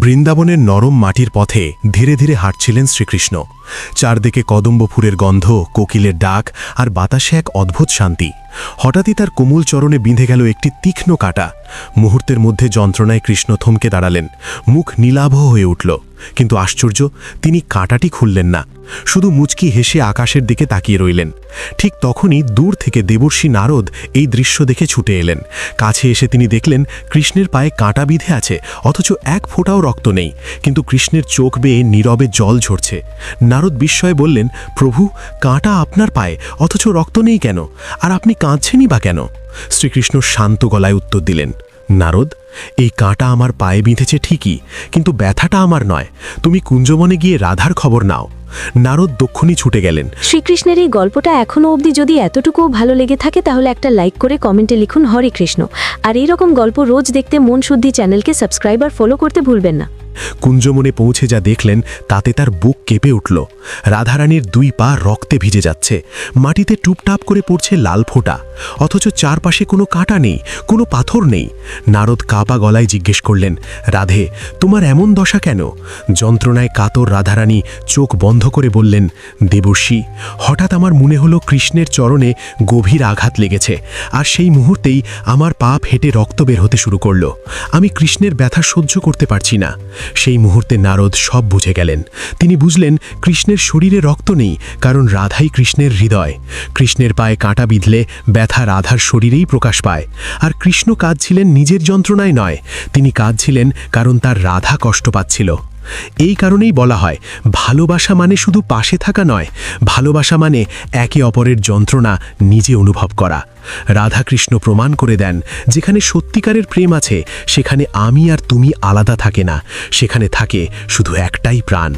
বৃন্দাবনের নরম মাটির পথে ধীরে ধীরে হাঁটছিলেন শ্রীকৃষ্ণ। চারদিকে কদম্ব ফুলের গন্ধ, কোকিলের ডাক আর বাতাসে এক অদ্ভুত শান্তি। হঠাৎই তার কোমল চরণে বিঁধে গেল একটি তীক্ষ্ণ কাঁটা। মুহূর্তের মধ্যে যন্ত্রণায় কৃষ্ণ থমকে দাঁড়ালেন, মুখ নীলাভ হয়ে উঠল। কিন্তু আশ্চর্য, তিনি কাঁটাটি খুললেন না, শুধু মুচকি হেসে আকাশের দিকে তাকিয়ে রইলেন। ঠিক তখনই দূর থেকে দেবর্ষি নারদ এই দৃশ্য দেখে ছুটে এলেন। কাছে এসে তিনি দেখলেন কৃষ্ণের পায়ে কাঁটা বিঁধে আছে, অথচ এক ফোঁটাও রক্ত নেই, কিন্তু কৃষ্ণের চোখ বেয়ে নীরবে জল ঝরছে। নারদ বিস্ময়ে বললেন, প্রভু, কাঁটা আপনার পায়ে, অথচ রক্ত নেই কেন? আর আপনি কাঁদছেনই বা কেন? শ্রীকৃষ্ণ শান্ত গলায় উত্তর দিলেন, নারদ, এই কাঁটা আমার পায়ে বিঁধেছে ঠিকই, কিন্তু ব্যথাটা আমার নয়। তুমি কুঞ্জবনে গিয়ে রাধার খবর নাও। নারদ দক্ষিণী ছুটে গেলেন। শ্রীকৃষ্ণের এই গল্পটা এখনও অবধি যদি এতটুকুও ভালো লেগে থাকে তাহলে একটা লাইক করে কমেন্টে লিখুন হরে কৃষ্ণ। আর এইরকম গল্প রোজ দেখতে মন শুদ্ধি চ্যানেলকে সাবস্ক্রাইব আর ফলো করতে ভুলবেন না। কুঞ্জমনে পৌঁছে যা দেখলেন তাতে তার বুক কেঁপে উঠল। রাধারানীর দুই পা রক্তে ভিজে যাচ্ছে, মাটিতে টুপটাপ করে পড়ছে লাল ফোঁটা, অথচ চারপাশে কোনো কাঁটা নেই, কোনো পাথর নেই। নারদ কাঁপা গলায় জিজ্ঞেস করলেন, রাধে, তোমার এমন দশা কেন? যন্ত্রণায় কাতর রাধারানী চোখ বন্ধ করে বললেন, দেবর্ষি, হঠাৎ আমার মনে হলো কৃষ্ণের চরণে গভীর আঘাত লেগেছে, আর সেই মুহূর্তেই আমার পা ফেটে রক্ত বের হতে শুরু করলো। আমি কৃষ্ণের ব্যথা সহ্য করতে পারছি না। সেই মুহূর্তে নারদ সব বুঝে গেলেন। তিনি বুঝলেন কৃষ্ণের শরীরে রক্ত নেই, কারণ রাধাই কৃষ্ণের হৃদয়। কৃষ্ণের পায়ে কাঁটা বিঁধলে ব্যথা রাধার শরীরেই প্রকাশ পায়। আর কৃষ্ণ কাঁদছিলেন নিজের যন্ত্রণায় নয়, তিনি কাঁদছিলেন কারণ তার রাধা কষ্ট পাচ্ছিল। এই কারণেই বলা হয়, ভালোবাসা মানে শুধু পাশে থাকা নয়, ভালোবাসা মানে একে অপরের যন্ত্রণা নিজে অনুভব করা। রাধাকৃষ্ণ প্রমাণ করে দেন, যেখানে সত্যিকারের প্রেম আছে সেখানে আমি আর তুমি আলাদা থাকে না, সেখানে থাকে শুধু একটাই প্রাণ।